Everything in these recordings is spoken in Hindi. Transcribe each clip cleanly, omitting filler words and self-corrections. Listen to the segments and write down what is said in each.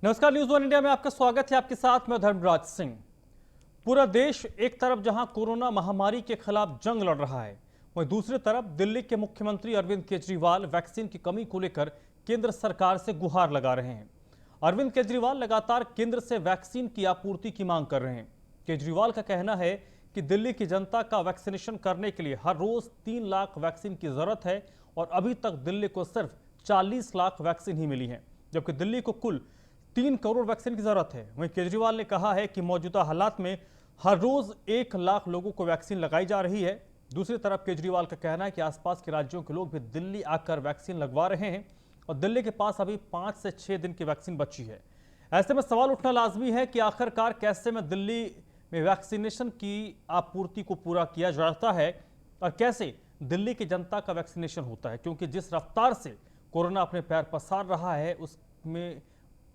नमस्कार, न्यूज़ वन इंडिया में आपका स्वागत है। आपके साथ मैं धर्मराज सिंह। पूरा देश एक तरफ जहां कोरोना महामारी के खिलाफ जंग लड़ रहा है, वहीं दूसरी तरफ दिल्ली के मुख्यमंत्री अरविंद केजरीवाल वैक्सीन की कमी को लेकर केंद्र सरकार से गुहार लगा रहे हैं। अरविंद केजरीवाल लगातार केंद्र से वैक्सीन की आपूर्ति की मांग कर रहे हैं। केजरीवाल का कहना है कि दिल्ली की जनता का वैक्सीनेशन करने के लिए हर रोज 3 लाख वैक्सीन की जरूरत है और अभी तक दिल्ली को सिर्फ 40 लाख वैक्सीन ही मिली है, जबकि दिल्ली को कुल 3 करोड़ वैक्सीन की जरूरत है। वहीं केजरीवाल ने कहा है कि मौजूदा हालात में हर रोज 1 लाख लोगों को वैक्सीन लगाई जा रही है। दूसरी तरफ केजरीवाल का कहना है कि आसपास के राज्यों के लोग भी दिल्ली आकर वैक्सीन लगवा रहे हैं और दिल्ली के पास अभी 5 से 6 दिन की वैक्सीन बची है। ऐसे में सवाल उठना लाजमी है कि आखिरकार कैसे में दिल्ली में वैक्सीनेशन की आपूर्ति को पूरा किया जाता है और कैसे दिल्ली की जनता का वैक्सीनेशन होता है, क्योंकि जिस रफ्तार से कोरोना अपने पैर पसार रहा है उसमें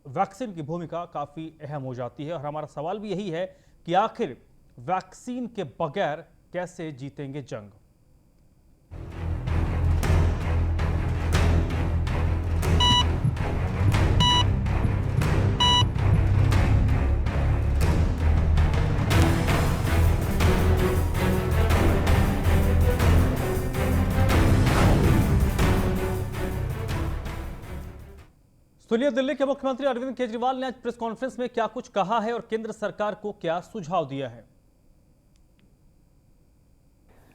वैक्सीन की भूमिका काफ़ी अहम हो जाती है। और हमारा सवाल भी यही है कि आखिर वैक्सीन के बगैर कैसे जीतेंगे जंग। सुनिए, दिल्ली के मुख्यमंत्री अरविंद केजरीवाल ने आज प्रेस कॉन्फ्रेंस में क्या कुछ कहा है और केंद्र सरकार को क्या सुझाव दिया है।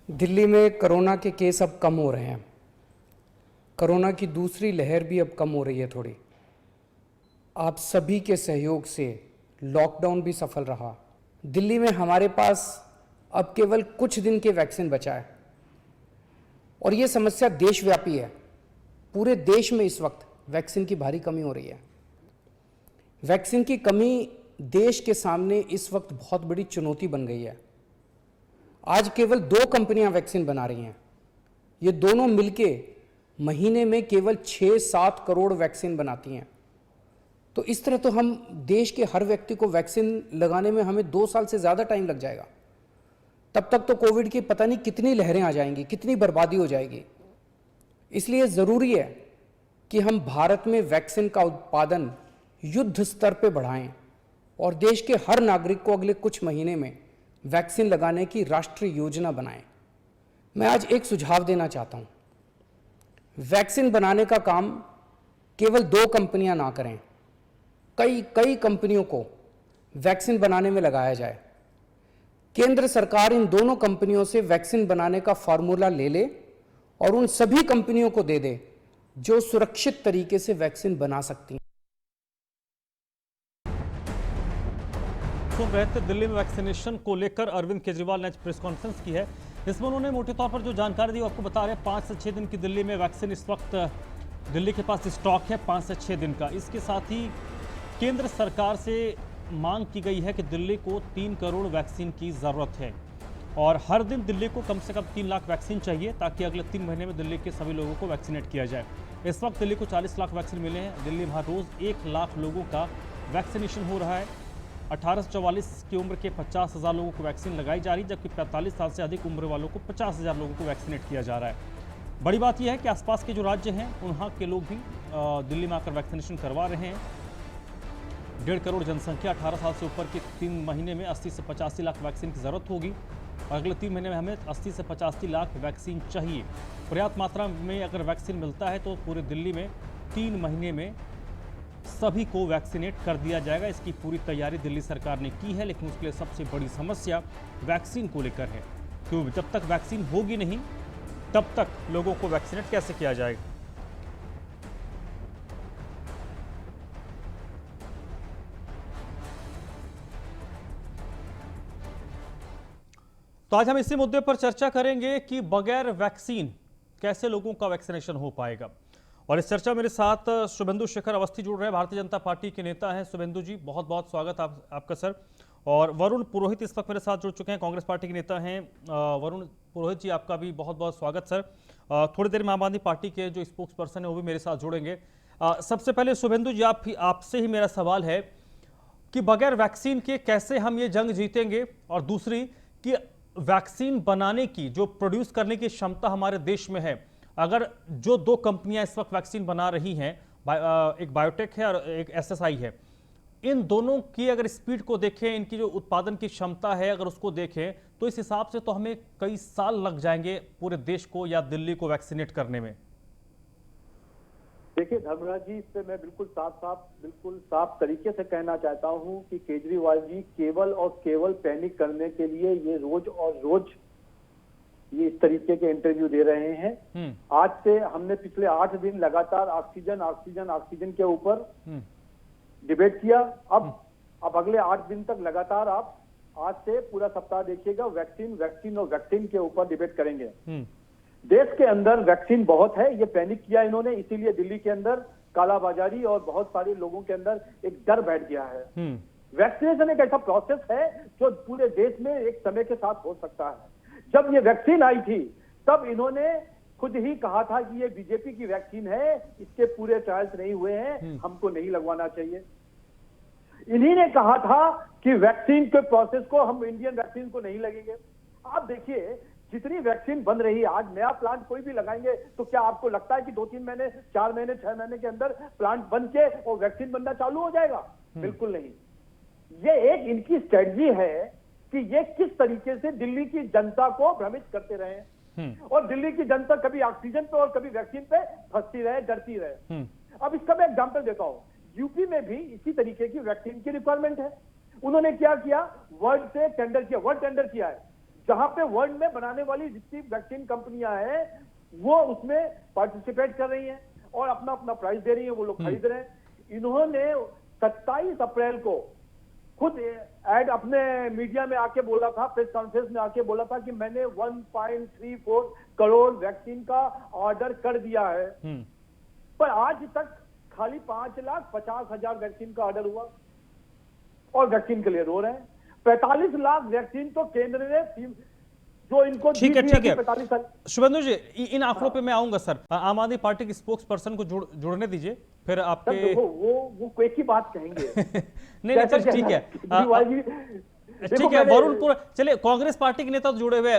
दिल्ली में कोरोना के केस अब कम हो रहे हैं। कोरोना की दूसरी लहर भी अब कम हो रही है थोड़ी। आप सभी के सहयोग से लॉकडाउन भी सफल रहा। दिल्ली में हमारे पास अब केवल कुछ दिन के वैक्सीन बचा है और ये समस्या देशव्यापी है। पूरे देश में इस वक्त वैक्सीन की भारी कमी हो रही है। वैक्सीन की कमी देश के सामने इस वक्त बहुत बड़ी चुनौती बन गई है। आज केवल 2 कंपनियां वैक्सीन बना रही हैं। ये दोनों मिलके महीने में केवल 6-7 करोड़ वैक्सीन बनाती हैं। तो इस तरह तो हम देश के हर व्यक्ति को वैक्सीन लगाने में हमें 2 साल से ज़्यादा टाइम लग जाएगा। तब तक तो कोविड की पता नहीं कितनी लहरें आ जाएंगी, कितनी बर्बादी हो जाएगी। इसलिए ज़रूरी है कि हम भारत में वैक्सीन का उत्पादन युद्ध स्तर पर बढ़ाएं और देश के हर नागरिक को अगले कुछ महीने में वैक्सीन लगाने की राष्ट्रीय योजना बनाएं। मैं आज एक सुझाव देना चाहता हूं। वैक्सीन बनाने का काम केवल 2 कंपनियां ना करें, कई कंपनियों को वैक्सीन बनाने में लगाया जाए। केंद्र सरकार इन दोनों कंपनियों से वैक्सीन बनाने का फार्मूला ले ले और उन सभी कंपनियों को दे दे जो सुरक्षित तरीके से वैक्सीन बना सकती हैं। सुन रहे थे, दिल्ली में वैक्सीनेशन को लेकर अरविंद केजरीवाल ने प्रेस कॉन्फ्रेंस की है। इसमें उन्होंने मोटे तौर पर जो जानकारी दी वो आपको बता रहे हैं। 5 से 6 दिन की दिल्ली में वैक्सीन इस वक्त दिल्ली के पास स्टॉक है, 5 से 6 दिन का। इसके साथ ही केंद्र सरकार से मांग की गई है कि दिल्ली को 3 करोड़ वैक्सीन की ज़रूरत है और हर दिन दिल्ली को कम से कम 3 लाख वैक्सीन चाहिए ताकि अगले 3 महीने में दिल्ली के सभी लोगों को वैक्सीनेट किया जाए। इस वक्त दिल्ली को 40 लाख वैक्सीन मिले हैं। दिल्ली में हर रोज़ 1 लाख लोगों का वैक्सीनेशन हो रहा है। 18 से 44 की उम्र के 50,000 लोगों को वैक्सीन लगाई जा रही है, जबकि 45 साल से अधिक उम्र वालों को 50,000 लोगों को वैक्सीनेट किया जा रहा है। बड़ी बात यह है कि आसपास के जो राज्य हैं वहाँ के लोग भी दिल्ली में आकर वैक्सीनेशन करवा रहे हैं। 1.5 करोड़ जनसंख्या, 18 साल से ऊपर के 3 महीने में 80 से 85 लाख वैक्सीन की ज़रूरत होगी और अगले 3 महीने में हमें 80 से 85 लाख वैक्सीन चाहिए। पर्याप्त मात्रा में अगर वैक्सीन मिलता है तो पूरे दिल्ली में 3 महीने में सभी को वैक्सीनेट कर दिया जाएगा। इसकी पूरी तैयारी दिल्ली सरकार ने की है, लेकिन उसके लिए सबसे बड़ी समस्या वैक्सीन को लेकर है, क्योंकि जब तक वैक्सीन होगी नहीं तब तक लोगों को वैक्सीनेट कैसे किया जाएगा। तो आज हम इसी मुद्दे पर चर्चा करेंगे कि बगैर वैक्सीन कैसे लोगों का वैक्सीनेशन हो पाएगा। और इस चर्चा मेरे साथ शुभेंदु शेखर अवस्थी जुड़ रहे हैं, भारतीय जनता पार्टी के नेता हैं। शुभेंदु जी, बहुत बहुत स्वागत आपका सर। और वरुण पुरोहित इस वक्त मेरे साथ जुड़ चुके हैं, कांग्रेस पार्टी के नेता हैं। वरुण पुरोहित जी, आपका भी बहुत बहुत स्वागत सर। थोड़ी देर में आम आदमी पार्टी के जो स्पोक्स पर्सन है वो भी मेरे साथ जुड़ेंगे। सबसे पहले शुभेंदु जी, आपसे ही मेरा सवाल है कि बगैर वैक्सीन के कैसे हम ये जंग जीतेंगे, और दूसरी कि वैक्सीन बनाने की जो प्रोड्यूस करने की क्षमता हमारे देश में है, अगर जो 2 कंपनियां इस वक्त वैक्सीन बना रही हैं, एक बायोटेक है और एक एसएसआई है, इन दोनों की अगर स्पीड को देखें, इनकी जो उत्पादन की क्षमता है अगर उसको देखें, तो इस हिसाब से तो हमें कई साल लग जाएंगे पूरे देश को या दिल्ली को वैक्सीनेट करने में। देखिए धर्मराज जी, इस पे मैं बिल्कुल साफ तरीके से कहना चाहता हूं कि केजरीवाल जी केवल और केवल पैनिक करने के लिए ये रोज और रोज ये इस तरीके के इंटरव्यू दे रहे हैं। आज से हमने पिछले 8 दिन लगातार ऑक्सीजन के ऊपर डिबेट किया। अब अगले 8 दिन तक लगातार आप आज से पूरा सप्ताह देखिएगा, वैक्सीन के ऊपर डिबेट करेंगे। देश के अंदर वैक्सीन बहुत है, ये पैनिक किया इन्होंने, इसीलिए दिल्ली के अंदर कालाबाजारी और बहुत सारे लोगों के अंदर एक डर बैठ गया है। वैक्सीनेशन एक ऐसा प्रोसेस है जो पूरे देश में एक समय के साथ हो सकता है। जब ये वैक्सीन आई थी तब इन्होंने खुद ही कहा था कि ये बीजेपी की वैक्सीन है, इसके पूरे ट्रायल्स नहीं हुए हैं, हमको नहीं लगवाना चाहिए। इन्हीं ने कहा था कि वैक्सीन के प्रोसेस को हम इंडियन वैक्सीन को नहीं लगेंगे। आप देखिए जितनी वैक्सीन बन रही है, आज नया प्लांट कोई भी लगाएंगे तो क्या आपको लगता है कि 2-3 महीने, 4 महीने, 6 महीने के अंदर प्लांट बन के और वैक्सीन बनना चालू हो जाएगा? बिल्कुल नहीं। ये एक इनकी स्ट्रेटजी है कि ये किस तरीके से दिल्ली की जनता को भ्रमित करते रहे और दिल्ली की जनता कभी ऑक्सीजन पे और कभी वैक्सीन पे फंसती रहे, डरती रहे। अब इसका मैं एग्जांपल देता हूं। यूपी में भी इसी तरीके की वैक्सीन की रिक्वायरमेंट है। उन्होंने क्या किया, वर्ल्ड से टेंडर किया है, जहां पे वर्ल्ड में बनाने वाली जितनी वैक्सीन कंपनियां हैं वो उसमें पार्टिसिपेट कर रही हैं और अपना अपना प्राइस दे रही हैं, वो लोग खरीद रहे हैं। इन्होंने 27 अप्रैल को खुद एड अपने मीडिया में आके बोला था, प्रेस कॉन्फ्रेंस में आके बोला था कि मैंने 1.34 करोड़ वैक्सीन का ऑर्डर कर दिया है, पर आज तक खाली 5,50,000 वैक्सीन का ऑर्डर हुआ और वैक्सीन के लिए रो रहे हैं। 45 लाख वैक्सीन तो केंद्र ने जो इनको ठीक है 45 लाख। शुभेंदु जी, इन आंकड़ों पे मैं आऊंगा सर। आम आदमी पार्टी के स्पोक्स पर्सन को जुड़ने दीजिए, फिर आपके वो एक ही बात कहेंगे। नहीं सर, ठीक है ठीक है। वरुण, चलिए कांग्रेस पार्टी के नेता तो जुड़े हुए।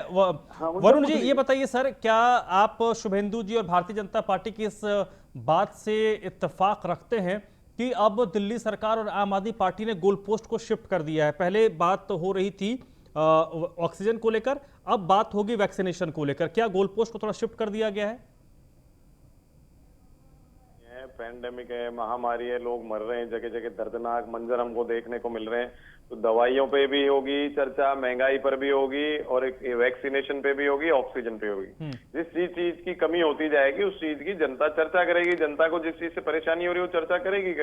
वरुण जी ये बताइए सर, क्या आप शुभेंदु जी और भारतीय जनता पार्टी की इस बात से इत्तेफाक रखते हैं कि अब दिल्ली सरकार और आम आदमी पार्टी ने गोल पोस्ट को शिफ्ट कर दिया है? पहले बात हो रही थी ऑक्सीजन को लेकर, अब बात होगी वैक्सीनेशन को लेकर। क्या गोल पोस्ट को थोड़ा शिफ्ट कर दिया गया है? पैंडेमिक है, महामारी है, लोग मर रहे हैं, जगह जगह दर्दनाक मंजर हमको देखने को मिल रहे हैं। तो दवाइयों पे भी होगी चर्चा, महंगाई पर भी होगी और एक वैक्सीनेशन पे भी होगी, ऑक्सीजन पे होगी। जिस चीज की कमी होती जाएगी उस चीज की जनता चर्चा करेगी। जनता को जिस चीज से परेशानी हो रही है वो चर्चा करेगी।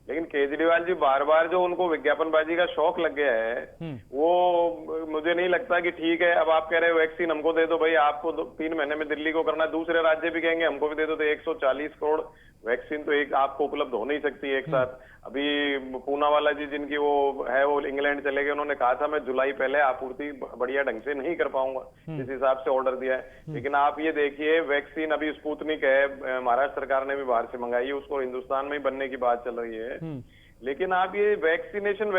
लेकिन केजरीवाल जी बार बार जो उनको विज्ञापनबाजी का शौक लग गया है, वो मुझे नहीं लगता कि ठीक है। अब आप कह रहे हो वैक्सीन हमको दे दो, भाई आपको 3 महीने में दिल्ली को करना है, दूसरे राज्य भी कहेंगे हमको भी दे दो, तो 140 करोड़ वैक्सीन तो एक आपको उपलब्ध हो नहीं सकती एक साथ। अभी पूनावाला जी जिनकी वो है, वो इंग्लैंड चले गए, उन्होंने कहा था मैं जुलाई पहले आपूर्ति बढ़िया ढंग से नहीं कर पाऊंगा, इस हिसाब से ऑर्डर दिया है। लेकिन आप ये देखिए वैक्सीन अभी स्पुतनिक है, महाराष्ट्र सरकार ने भी बाहर से मंगाई है, उसको हिंदुस्तान में ही बनने की बात चल रही है। लेकिन आप ये वैक्सीनेशन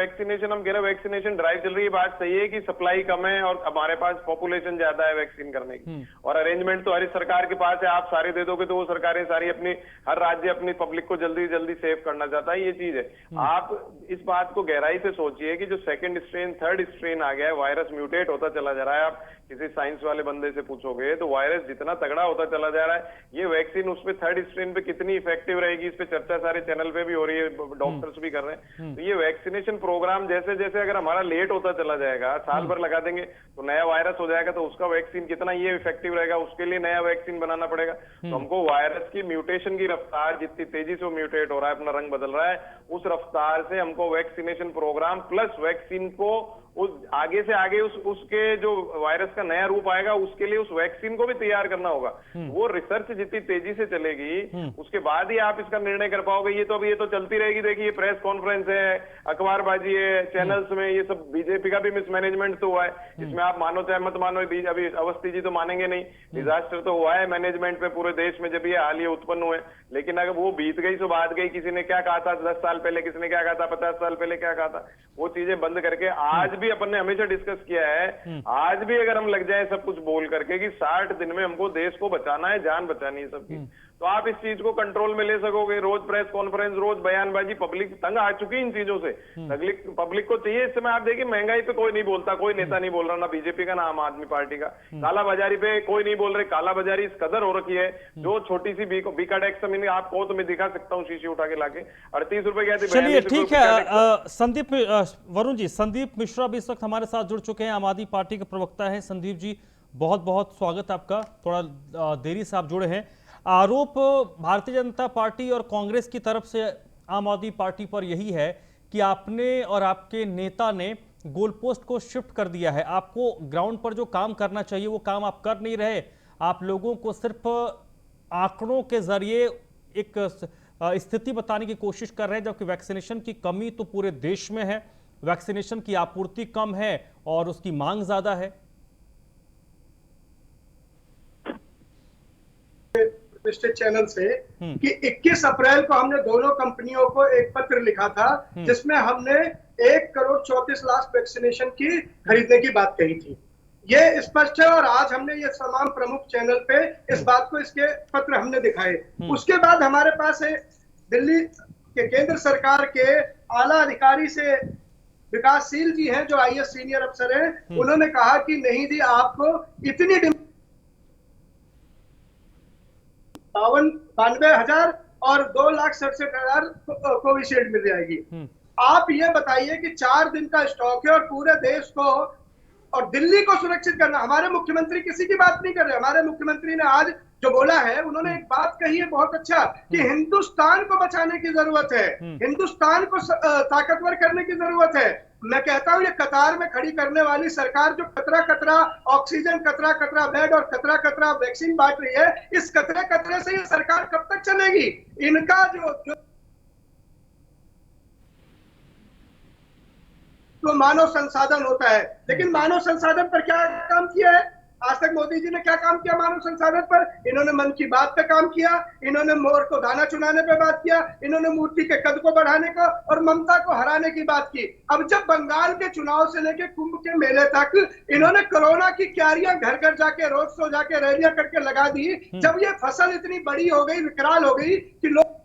हम कह रहे हैं वैक्सीनेशन ड्राइव चल रही है, बात सही है कि सप्लाई कम है और हमारे पास पॉपुलेशन ज्यादा है वैक्सीन करने की, और अरेंजमेंट तो हर सरकार के पास है। आप सारे दे दोगे तो वो सरकारें सारी अपनी, हर राज्य अपनी पब्लिक को जल्दी जल्दी सेव करना चाहता है, ये चीज है। आप इस बात को गहराई से सोचिए कि जो सेकंड स्ट्रेन, थर्ड स्ट्रेन आ गया है, वायरस म्यूटेट होता चला जा रहा है। आप किसी साइंस वाले बंदे से पूछोगे तो वायरस जितना तगड़ा होता चला जा रहा है, ये वैक्सीन उस पे थर्ड स्ट्रेन पे कितनी इफेक्टिव रहेगी, इस पे चर्चा सारे चैनल पे भी हो रही है, डॉक्टर्स भी कर रहे हैं। तो ये वैक्सीनेशन प्रोग्राम जैसे जैसे अगर हमारा लेट होता चला जाएगा, साल भर लगा देंगे तो नया वायरस हो जाएगा, तो उसका वैक्सीन कितना ये इफेक्टिव रहेगा, उसके लिए नया वैक्सीन बनाना पड़ेगा। तो हमको वायरस की म्यूटेशन की रफ्तार, जितनी तेजी से म्यूटेट हो रहा है, अपना रंग बदल रहा है, उस रफ्तार से हमको वैक्सीनेशन प्रोग्राम प्लस वैक्सीन को उस आगे से आगे उसके जो वायरस का नया रूप आएगा उसके लिए उस वैक्सीन को भी तैयार करना होगा। वो रिसर्च जितनी तेजी से चलेगी उसके बाद ही आप इसका निर्णय कर पाओगे। ये तो चलती रहेगी। देखिए प्रेस कॉन्फ्रेंस है, अखबारबाजी है, चैनल्स में, ये सब बीजेपी का भी मिसमैनेजमेंट तो हुआ है। इसमें आप मानो चाहे मत मानो, अभी अवस्थी जी तो मानेंगे नहीं, डिजास्टर तो हुआ है मैनेजमेंट पे पूरे देश में जब ये हाल ये उत्पन्न हुए। लेकिन अगर वो बीत गई तो बात गई, किसी ने क्या कहा था 10 साल पहले, किसी ने क्या कहा था 50 साल पहले क्या कहा था, वो चीजें बंद करके आज भी अपन ने हमेशा डिस्कस किया है, आज भी अगर हम लग जाए सब कुछ बोल करके कि 60 दिन में हमको देश को बचाना है, जान बचानी है सबकी, तो आप इस चीज को कंट्रोल में ले सकोगे। रोज प्रेस कॉन्फ्रेंस, रोज बयानबाजी, पब्लिक तंग आ चुकी है इन चीजों से। पब्लिक को चाहिए इस समय। आप देखिए महंगाई पे कोई नहीं बोलता, कोई नेता नहीं बोल रहा, ना बीजेपी का ना आम आदमी पार्टी का। काला बाजारी पे कोई नहीं बोल रहे। काला बाजारी इस कदर हो रखी है, जो छोटी सी बीका टैक्स आपको तो मैं दिखा सकता हूँ शीशी उठा के लाके 38 रुपए गए थे। चलिए ठीक है। संदीप वरुण जी, संदीप मिश्रा भी इस वक्त हमारे साथ जुड़ चुके हैं, आम आदमी पार्टी के प्रवक्ता हैं। संदीप जी, बहुत बहुत स्वागत आपका। थोड़ा देरी से आप जुड़े हैं। आरोप भारतीय जनता पार्टी और कांग्रेस की तरफ से आम आदमी पार्टी पर यही है कि आपने और आपके नेता ने गोल पोस्ट को शिफ्ट कर दिया है। आपको ग्राउंड पर जो काम करना चाहिए वो काम आप कर नहीं रहे। आप लोगों को सिर्फ आंकड़ों के जरिए एक स्थिति बताने की कोशिश कर रहे हैं, जबकि वैक्सीनेशन की कमी तो पूरे देश में है। वैक्सीनेशन की आपूर्ति कम है और उसकी मांग ज्यादा है। प्रतिष्ठित चैनल से कि 21 अप्रैल को हमने दोनों कंपनियों को एक पत्र लिखा था जिसमें हमने 1,34,00,000 वैक्सीनेशन की खरीदने की बात कही थी। ये स्पष्ट है और आज हमने ये तमाम प्रमुख चैनल पे इस बात को, इसके पत्र हमने दिखाए। उसके बाद हमारे पास है दिल्ली के केंद्र सरकार के आला अधिकारी से विकासशील जी हैं, जो IAS सीनियर अफसर हैं। उन्होंने कहा कि नहीं जी, आपको इतनी 92,000 और 2,67,000 कोविशील्ड मिल जाएगी। आप ये बताइए कि 4 दिन का स्टॉक है और पूरे देश को और दिल्ली को सुरक्षित करना। हमारे मुख्यमंत्री किसी की बात नहीं कर रहे। हमारे मुख्यमंत्री ने आज जो बोला है, उन्होंने एक बात कही है बहुत अच्छा, कि हिंदुस्तान को बचाने की जरूरत है, हिंदुस्तान को ताकतवर करने की जरूरत है। मैं कहता हूं, ये कतार में खड़ी करने वाली सरकार जो कतरा कतरा ऑक्सीजन, कतरा कतरा बेड और कतरा कतरा वैक्सीन बांट रही है, इस कतरे कतरे से ये सरकार कब तक चलेगी? इनका जो मानव संसाधन होता है, लेकिन मानव संसाधन पर क्या काम किया है आज तक? मोदी जी ने क्या काम किया मानव संसाधन पर? इन्होंने मन की बात पे काम किया, इन्होंने मोर को दाना चुनाने पे बात किया, इन्होंने मूर्ति के कद को बढ़ाने का और ममता को हराने की बात की। अब जब बंगाल के चुनाव से लेके कुंभ के मेले तक इन्होंने कोरोना की क्यारियां घर घर जाके, रोड शो जाके, रैलियां करके लगा दी। जब ये फसल इतनी बड़ी हो गई, विकराल हो गई कि लोग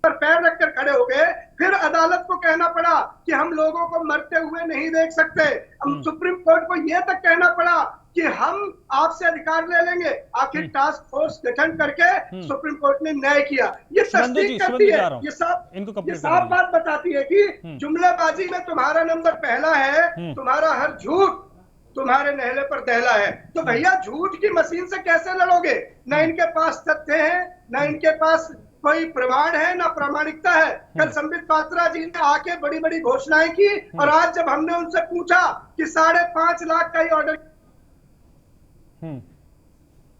पैर रखकर खड़े हो गए, फिर अदालत को कहना पड़ा कि हम लोगों को मरते हुए नहीं देख सकते। हम सुप्रीम कोर्ट को यह तक कहना पड़ा कि हम आपसे अधिकार ले लेंगे। आखिर टास्क फोर्स गठन करके सुप्रीम कोर्ट ने न्याय किया। ये तस्दीक करती है, ये साफ बात बताती है कि जुमलेबाजी में तुम्हारा नंबर पहला है, तुम्हारा हर झूठ तुम्हारे नहले पर दहला है। तो भैया, झूठ की मशीन से कैसे लड़ोगे? ना इनके पास तथ्य है, ना इनके पास कोई प्रमाण है, ना प्रामाणिकता है। कल संबित पात्रा जी ने आके बड़ी बड़ी घोषणाएं की और आज जब हमने उनसे पूछा कि 5.5 लाख का ही ऑर्डर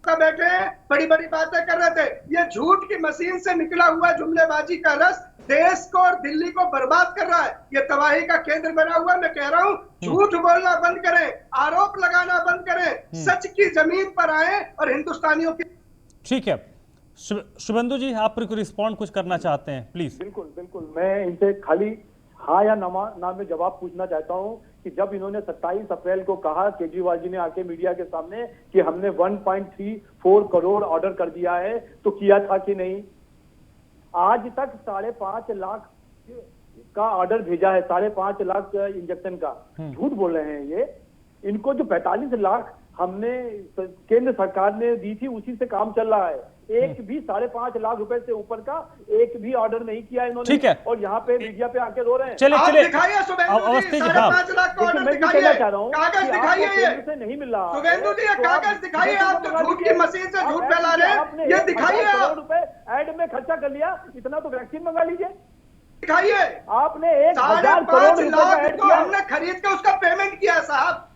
बैठे बड़ी बड़ी बातें कर रहे थे। ये झूठ की मशीन से निकला हुआ जुमलेबाजी का रस देश को और दिल्ली को बर्बाद कर रहा है। ये तबाही का केंद्र बना हुआ। मैं कह रहा हूं, झूठ बोलना बंद करें, आरोप लगाना बंद करें, सच की जमीन पर आए और हिंदुस्तानियों की। ठीक है, शुभेंदु जी, आप रिस्पॉन्ड कुछ करना चाहते हैं, प्लीज। बिल्कुल बिल्कुल, मैं इनसे खाली हाँ या ना में जवाब पूछना चाहता हूं कि जब इन्होंने 27 अप्रैल को कहा, केजरीवाल जी ने आके मीडिया के सामने, कि हमने 1.34 करोड़ ऑर्डर कर दिया है, तो किया था कि नहीं? आज तक 5.5 लाख का ऑर्डर भेजा है, 5.5 लाख इंजेक्शन का। झूठ बोल रहे हैं ये। इनको जो 45 लाख हमने केंद्र सरकार ने दी थी, उसी से काम चल रहा है। एक भी 5.5 लाख रुपए से ऊपर का एक भी ऑर्डर नहीं किया इन्होंने। ठीक है, और यहाँ पे मीडिया पे आके रो रहे हैं। चलिए चलिए, अवस्थी जी, 5.5 लाख का ऑर्डर दिखाइए, कागज दिखाइए, ये नहीं मिल रहा। शुभेंदु जी, कागज दिखाइए। आप तो झूठ की मशीन से झूठ फैला रहे हैं, ये दिखाइए। आप रुपए ऐड में खर्चा कर लिया, इतना तो वैक्सीन मंगा लीजिए, दिखाइए। आपने 1,000 करोड़ रुपए को हमने खरीद के उसका पेमेंट किया साहब।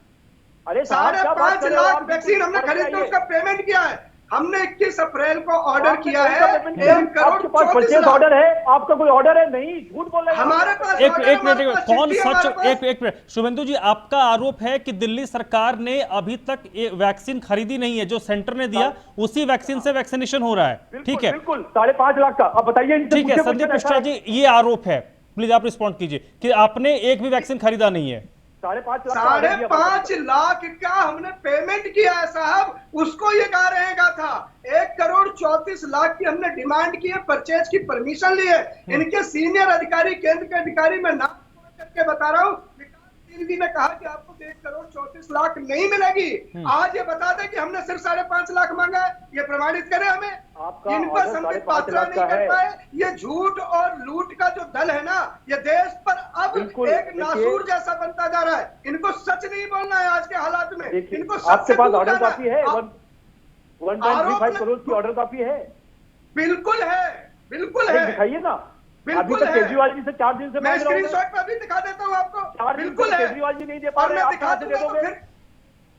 अरे 5.5 लाख वैक्सीन हमने खरीद के उसका पेमेंट किया है। हमने 21 अप्रैल को ऑर्डर किया है। 1 करोड़ परचेज ऑर्डर है, आपका कोई ऑर्डर है? नहीं, झूठ बोल रहे हैं। हमारे पास एक मिनट, कौन सच? एक मिनट, शुभेंदु जी, आपका आरोप है कि दिल्ली सरकार ने अभी तक वैक्सीन खरीदी नहीं है, जो सेंटर ने दिया उसी वैक्सीन से वैक्सीनेशन हो रहा है। ठीक है, बिल्कुल 5.5 लाख का। अब बताइए। ठीक है संदीप मिश्रा जी, ये आरोप है, प्लीज आप रिस्पॉन्ड कीजिए कि आपने एक भी वैक्सीन खरीदा नहीं है। 5.5 लाख का हमने पेमेंट किया है साहब, उसको ये गा रहेगा था। 1,34,00,000 की हमने डिमांड की है, परचेज की परमिशन ली है। इनके सीनियर अधिकारी, केंद्र के अधिकारी, मैं नाम करके बता रहा हूँ, जी ने कहा कि आपको 1,34,00,000 नहीं मिलेगी। आज ये बता दें कि हमने सिर्फ 5.5 लाख मांगा है, ये प्रमाणित करें हमें। इन पर संबित पात्रा नहीं कर पाए। ये झूठ और लूट का जो दल है ना, ये देश पर अब एक नासूर जैसा बनता जा रहा है। इनको सच नहीं बोलना है आज के हालात में। इनको आपके पास ऑर्डर कॉपी है, 1.35 करोड़ की ऑर्डर कॉपी है? बिल्कुल है, बिल्कुल है, दिखाइए ना। बिल्कुल अभी तक केजरीवाल जी से 4 दिन से मैं स्क्रीनशॉट पर भी दिखा देता हूँ आपको। बिल्कुल है, केजरीवाल जी नहीं दे पा और रहे, मैं आप दिखा कहां से दे दूंगा। दोगे? फिर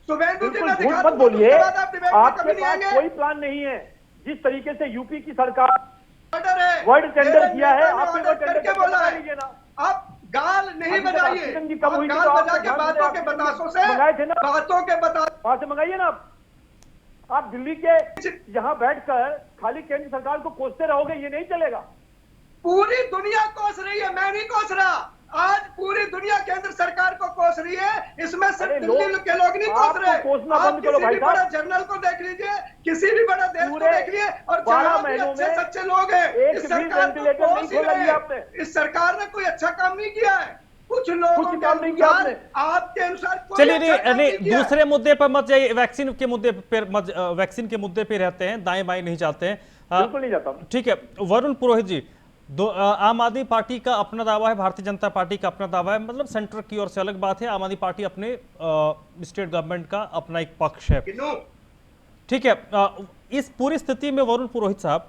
शुभेंदु जी, मैं झूठ दिखा मत दूंगा, बोलिए। उसके बाद आप डिबेट में आपके कभी नहीं पास आएंगे। कोई प्लान नहीं है। जिस तरीके से यूपी की सरकार ऑर्डर है, वर्ड टेंडर किया है, आपने आपने ऑर्डर वो टेंडर करके बोला है। लीजिए ना। आप गाल नहीं अभी तक बजाइए, ऑक्सीजन की कम हुई थी गाल तो बजा आपने के ध्यान बातों के से बतासों से, मंगाए थे ना। बातों के बता, वहां से मंगाइए ना। आप दिल्ली के यहाँ बैठकर खाली केंद्र सरकार को कोसते रहोगे, ये नहीं चलेगा। पूरी दुनिया कोस रही है, मैं नहीं कोस रहा। आज पूरी दुनिया केंद्र सरकार को कोस रही है, इसमें सिर्फ दिल्ली के लोग नहीं कोस रहे। कोसना आप बंद करो किसी भाई भी साहब। बड़ा जर्नल को देख लीजिए, किसी भी बड़ा देश को पूरे देख लीजिए, और 12 जहां भी महीनों अच्छे में सच्चे लोग हैं, एक इस भी सरकार को वेंटिलेटर नहीं कोस ही खोला रहे लिया हैं। आपने। इस सरकार ने कोई अच्छा काम नहीं किया है। कुछ लोगों के काम नहीं किया अनुसार, आपने। आपके अनुसार कोई चलिए अच्छा काम नहीं किया। दूसरे मुद्दे पर मत जाइए, वैक्सीन के मुद्दे पर वैक्सीन के मुद्दे पे रहते हैं, दाएं बाएं नहीं जाते हैं। बिल्कुल नहीं जाता। ठीक है वरुण पुरोहित जी, आम आदमी पार्टी का अपना दावा है, भारतीय जनता पार्टी का अपना दावा है, मतलब सेंटर की ओर से अलग बात है, आम आदमी पार्टी अपने स्टेट गवर्नमेंट का अपना एक पक्ष है। ठीक है, इस पूरी स्थिति में वरुण पुरोहित साहब,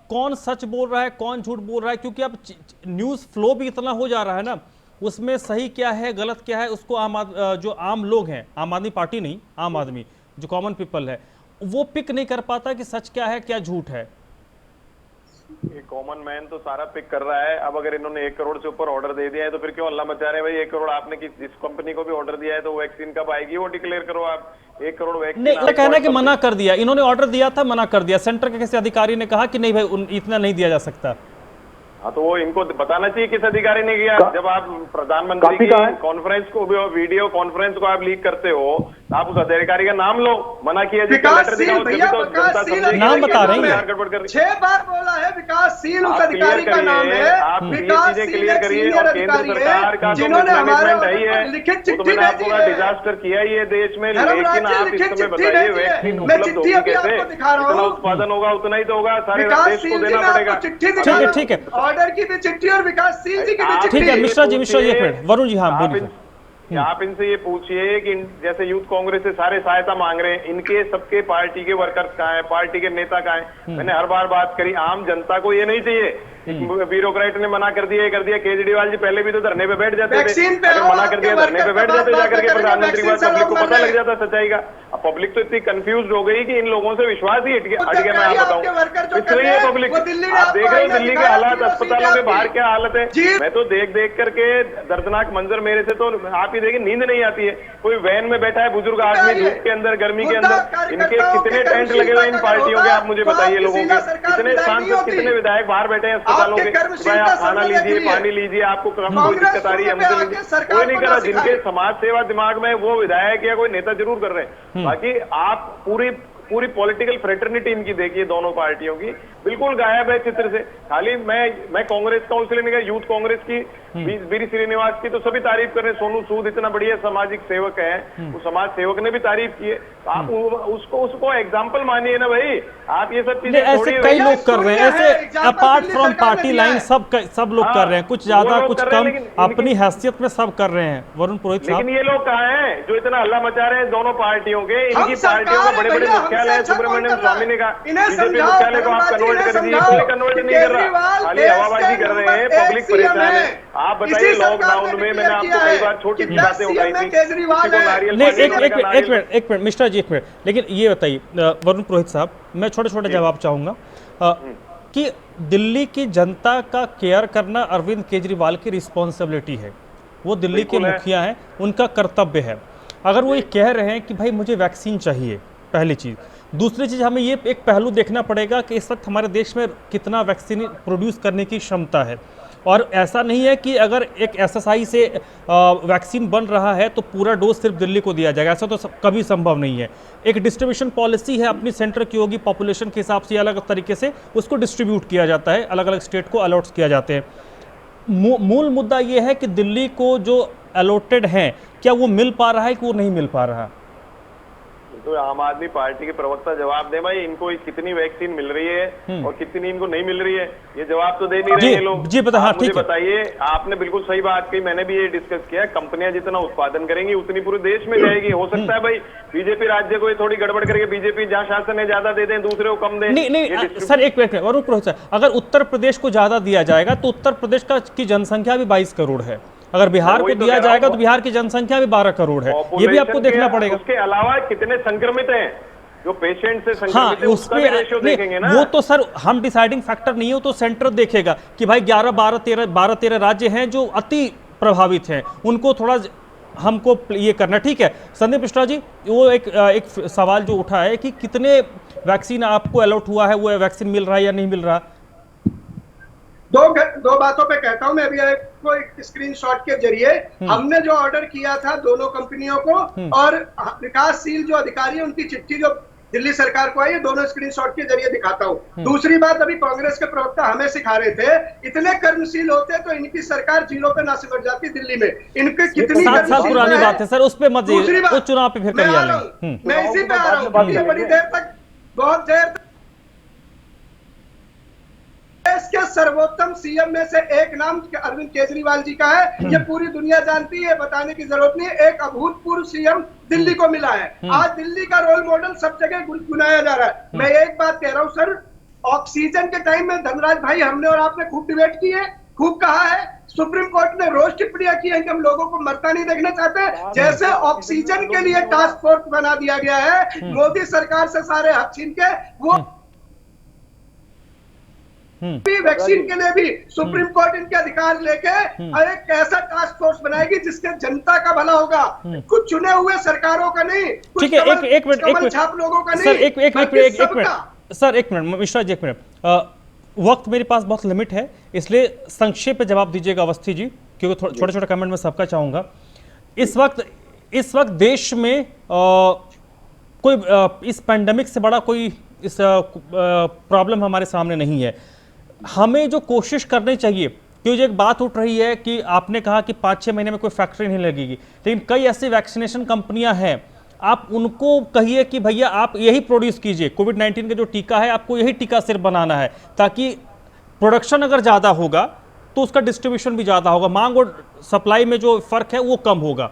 कौन सच बोल रहा है, कौन झूठ बोल रहा है? क्योंकि अब न्यूज़ फ्लो भी इतना हो जा रहा है ना, उसमें सही क्या है गलत क्या है उसको जो आम लोग हैं, आम आदमी पार्टी नहीं, आम आदमी जो कॉमन पीपल है, वो पिक नहीं कर पाता कि सच क्या है क्या झूठ है। ये कॉमन मैन तो सारा पिक कर रहा है। अब अगर इन्होंने 1 करोड़ से ऊपर ऑर्डर दे दिया है तो फिर क्यों अल्लाह मचा रहे हैं भाई? 1 करोड़ आपने जिस कंपनी को भी ऑर्डर दिया है तो वैक्सीन कब आएगी वो डिक्लेयर करो आप। 1 करोड़ वैक्सीन नहीं, ये कहना है कि मना कर दिया, इन्होंने ऑर्डर दिया था मना कर दिया, सेंटर के किसी अधिकारी ने कहा कि नहीं भाई इतना नहीं दिया जा सकता। हाँ तो वो इनको बताना चाहिए किस अधिकारी ने किया। जब आप प्रधानमंत्री की कॉन्फ्रेंस को वीडियो कॉन्फ्रेंस को आप लीक करते हो, आप उस अधिकारी का नाम लो, मना किया विकासशील भैया, विकासशील नाम बता रहे हैं, गड़बड़ कर 6 बार बोला है विकासशील उस अधिकारी का नाम है। आप ये चीजें क्लियर करिए। और केंद्र सरकार का जिन्होंने मैनेजमेंट है ही है, लिखित तो चिट्ठी मैंने आपको भेजी है, डिजास्टर किया ही है देश में। लेकिन आप इस समय बताइए वैक्सीन उपलब्ध होगी कैसे? जितना उत्पादन होगा उतना ही तो होगा, सारे देश को देना पड़ेगा। ठीक है, ऑर्डर की भी चिट्ठी और विकासशील जी की भी चिट्ठी। ठीक है मिश्रा जी, एक मिनट वरुण जी, हाँ बोलिए। आप इनसे ये पूछिए कि जैसे यूथ कांग्रेस से सारे सहायता मांग रहे हैं, इनके सबके पार्टी के वर्कर्स कहाँ हैं, पार्टी के नेता कहाँ हैं? मैंने हर बार बात करी, आम जनता को ये नहीं चाहिए। ब्यूरोक्रेट ने मना कर दिया। केजरीवाल जी पहले भी तो धरने पे बैठ जाते थे, अगर मना कर दिया धरने पे बैठ जाते जाकर के प्रधानमंत्री के बाद, पब्लिक को पता लग जाता सच्चाई का। अब पब्लिक तो इतनी कंफ्यूज हो गई कि इन लोगों से विश्वास ही हट गया। मैं आप बताऊं इसलिए पब्लिक, आप देख रहे हो दिल्ली के हालात, अस्पतालों के बाहर क्या हालत है। मैं तो देख करके दर्दनाक मंजर, मेरे से तो आप ही देखिए नींद नहीं आती है। कोई वैन में बैठा है बुजुर्ग आदमी, धूप के अंदर, गर्मी के अंदर, इनके कितने टेंट लगे हुए इन पार्टियों के, आप मुझे बताइए। लोगों के कितने सांसद, कितने विधायक बाहर बैठे हैं अस्पतालों के, आप खाना लीजिए, पानी लीजिए, आपको कोई दिक्कत आ रही है मुझे लीजिए, कोई नहीं कर रहा। जिनके समाज सेवा दिमाग में, वो विधायक या कोई नेता जरूर कर रहे हैं। बाकी आप पूरी पॉलिटिकल फ्रेटर्निटी इनकी देखिए, दोनों पार्टियों की बिल्कुल गायब है चित्र से। खाली मैं कांग्रेस का इसलिए नहीं कहा, यूथ कांग्रेस की बीरी श्रीनिवास की तो सभी तारीफ कर रहे हैं। सोनू सूद इतना बढ़िया सामाजिक सेवक है, उस समाज सेवक ने भी तारीफ की है। आप उसको एग्जाम्पल मानिए ना भाई। आप ये सब चीजें ऐसे कई लोग कर रहे हैं, ऐसे अपार्ट फ्रॉम पार्टी लाइन सब लोग कर रहे हैं, कुछ ज्यादा कुछ कम, अपनी हैसियत में सब कर रहे हैं। वरुण पुरोहित साहब, लेकिन ये लोग कहाँ हैं जो इतना हल्ला मचा रहे हैं दोनों पार्टियों के? इनकी पार्टियों का बड़े बड़े मुख्यालय है, सुब्रमण्यम स्वामी ने कहा बीजेपी मुख्यालय को आप कन्वर्ट कर दीजिए, कोई कन्वर्ट नहीं कर रहा, खाली हवाबाजी कर रहे हैं, पब्लिक परेशान है। आप बताइए लॉकडाउन में मैंने आपको कई बार छोटी सी बातें उठाई थी, एक मिनट मिश्रा जी, एक मिनट। लेकिन ये बताइए वरुण पुरोहित साहब, मैं छोटे छोटे जवाब चाहूंगा कि दिल्ली की जनता का केयर करना अरविंद केजरीवाल की रिस्पॉन्सिबिलिटी है, वो दिल्ली के मुखिया हैं, उनका कर्तव्य है। अगर वो ये कह रहे हैं कि भाई मुझे वैक्सीन चाहिए, पहली चीज़। दूसरी चीज़, हमें ये एक पहलू देखना पड़ेगा कि इस वक्त हमारे देश में कितना वैक्सीन प्रोड्यूस करने की क्षमता है, और ऐसा नहीं है कि अगर एक एसएसआई से वैक्सीन बन रहा है तो पूरा डोज सिर्फ दिल्ली को दिया जाएगा, ऐसा तो कभी संभव नहीं है। एक डिस्ट्रीब्यूशन पॉलिसी है, अपनी सेंटर की होगी, पॉपुलेशन के हिसाब से अलग तरीके से उसको डिस्ट्रीब्यूट किया जाता है, अलग अलग स्टेट को अलॉट किया जाते हैं। मूल मुद्दा ये है कि दिल्ली को जो अलॉटेड है क्या वो मिल पा रहा है कि वो नहीं मिल पा रहा? तो आम आदमी पार्टी के प्रवक्ता जवाब दे भाई, इनको कितनी वैक्सीन मिल रही है और कितनी इनको नहीं मिल रही है, ये जवाब तो दे नहीं रहे ये लोग। जी बता, हाँ, मुझे ठीक है। बताइए, आपने बिल्कुल सही बात कही, मैंने भी ये डिस्कस किया, कंपनियां जितना उत्पादन करेंगी उतनी पूरे देश में जाएगी। हो सकता है भाई बीजेपी राज्य को थोड़ी गड़बड़ करके बीजेपी जहाँ शासन है ज्यादा दे दें, दूसरे को कम दें। नहीं सर, एक मिनट वरुण पुरोहित सर, अगर उत्तर प्रदेश को ज्यादा दिया जाएगा तो उत्तर प्रदेश की जनसंख्या भी 22 करोड़ है, अगर बिहार को दिया जाएगा तो बिहार की जनसंख्या भी 12 करोड़ है, ये भी आपको देखना पड़ेगा। उसके अलावा कितने संक्रमित हैं, जो पेशेंट से संक्रमित है, उसका भी रेशियो देखेंगे ना। वो तो सर हम डिसाइडिंग फैक्टर नहीं है, तो सेंटर देखेगा कि भाई 11, 12, 13 राज्य हैं जो अति प्रभावित हैं, उनको थोड़ा हमको ये करना। ठीक है संदीप मिश्रा जी, वो एक सवाल जो उठा है कि कितने वैक्सीन आपको अलॉट हुआ है, वो वैक्सीन मिल रहा है या नहीं मिल रहा? दो बातों पे कहता हूं मैं अभी आपको, एक स्क्रीनशॉट के जरिए हमने जो ऑर्डर किया था दोनों कंपनियों को और विकासशील जो अधिकारी है उनकी चिट्ठी जो दिल्ली सरकार को आई है, दोनों स्क्रीनशॉट के जरिए दिखाता हूं। दूसरी बात, अभी कांग्रेस के प्रवक्ता हमें सिखा रहे थे, इतने कर्मशील होते तो इनकी सरकार जीरो पे ना सिमट जाती दिल्ली में। इनके कितनी 7 साल पुरानी बात है सर, उस पे मत जाइए, वो चुनाव पे फिर कभी आ लेंगे। मैं इसी पे आ रहा हूँ, बड़ी देर तक, बहुत देर तक देश के सर्वोत्तम सीएम में से एक नाम अरविंद केजरीवाल जी का है, ये पूरी दुनिया जानती है, बताने की जरूरत नहीं। एक अभूतपूर्व सीएम दिल्ली को मिला है, आज दिल्ली का रोल मॉडल सब जगह गुनगुनाया जा रहा है। मैं एक बात कह रहा हूं सर, ऑक्सीजन के टाइम में धनराज भाई हमने और आपने खूब डिबेट की है, खूब कहा है, सुप्रीम कोर्ट ने रोज टिप्पणियां की है कि हम लोगों को मरता नहीं देखना चाहते। जैसे ऑक्सीजन के लिए टास्क फोर्स बना दिया गया है मोदी सरकार से सारे हक छीन के, वो वैक्सीन के लिए भी सुप्रीम कोर्ट इनके अधिकार लेके एक ऐसा टास्क फोर्स बनाएगी जिसके जनता का भला होगा, कुछ चुने हुए सरकारों का नहीं, ठीक है। एक मिनट छाप लोगों का नहीं सर, एक मिनट सर, एक मिनट मिश्रा जी, एक मिनट, वक्त मेरे पास बहुत लिमिट है, इसलिए संक्षेप में जवाब दीजिएगा अवस्थी जी, क्योंकि छोटे छोटे कमेंट में सबका चाहूंगा। इस वक्त देश में कोई इस पैंडेमिक से बड़ा कोई इस प्रॉब्लम हमारे सामने नहीं है। हमें जो कोशिश करनी चाहिए, क्योंकि एक बात उठ रही है कि आपने कहा कि 5-6 महीने में कोई फैक्ट्री नहीं लगेगी, लेकिन कई ऐसी वैक्सीनेशन कंपनियां हैं, आप उनको कहिए कि भैया आप यही प्रोड्यूस कीजिए, कोविड-19 का जो टीका है आपको यही टीका सिर्फ बनाना है, ताकि प्रोडक्शन अगर ज़्यादा होगा तो उसका डिस्ट्रीब्यूशन भी ज़्यादा होगा, मांग और सप्लाई में जो फर्क है वो कम होगा।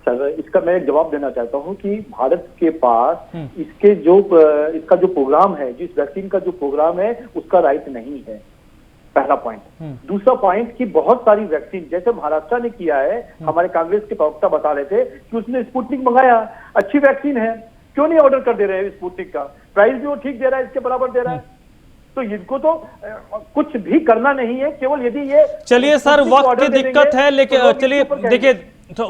इसका मैं एक जवाब देना चाहता हूं कि भारत के पास इसका जो प्रोग्राम है, जिस वैक्सीन का जो प्रोग्राम है उसका राइट नहीं है, पहला पॉइंट। दूसरा पॉइंट कि बहुत सारी वैक्सीन जैसे महाराष्ट्र ने किया है, हमारे कांग्रेस के प्रवक्ता बता रहे थे कि उसने स्पुतनिक मंगाया, अच्छी वैक्सीन है, क्यों नहीं ऑर्डर कर दे रहे हैं स्पुतनिक का, प्राइस भी वो ठीक दे रहा है, इसके बराबर दे रहा है, तो इनको तो कुछ भी करना नहीं है, केवल यदि ये चलिए सर वक्त की दिक्कत है, लेकिन चलिए देखिए तो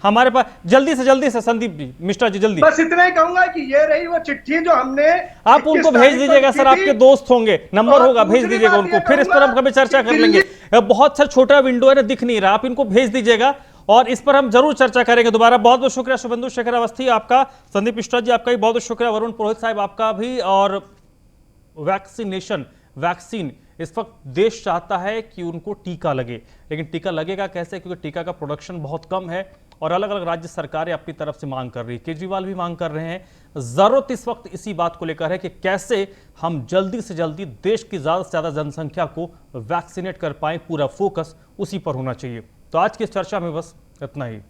हमारे पास जल्दी से संदीप जी, मिश्रा जी जल्दी, बस इतना ही कहूंगा कि ये रही वो चिट्ठी जो हमने, आप उनको भेज दीजिएगा सर, आपके दोस्त होंगे, नंबर होगा, भेज दीजिएगा उनको, फिर इस पर हम कभी चर्चा कर लेंगे। बहुत सर छोटा विंडो है ना, दिख नहीं रहा, आप इनको भेज दीजिएगा और इस पर हम जरूर चर्चा करेंगे दोबारा। बहुत बहुत शुक्रिया शुभेंदु शेखर अवस्थी आपका, संदीप मिश्रा जी आपका भी बहुत बहुत शुक्रिया, वरुण पुरोहित साहब आपका भी। और वैक्सीन इस वक्त देश चाहता है कि उनको टीका लगे, लेकिन टीका लगेगा कैसे, क्योंकि टीका का प्रोडक्शन बहुत कम है और अलग अलग राज्य सरकारें अपनी तरफ से मांग कर रही है, केजरीवाल भी मांग कर रहे हैं। जरूरत इस वक्त इसी बात को लेकर है कि कैसे हम जल्दी से जल्दी देश की ज्यादा से ज्यादा जनसंख्या को वैक्सीनेट कर पाएं, पूरा फोकस उसी पर होना चाहिए। तो आज की इस चर्चा में बस इतना ही।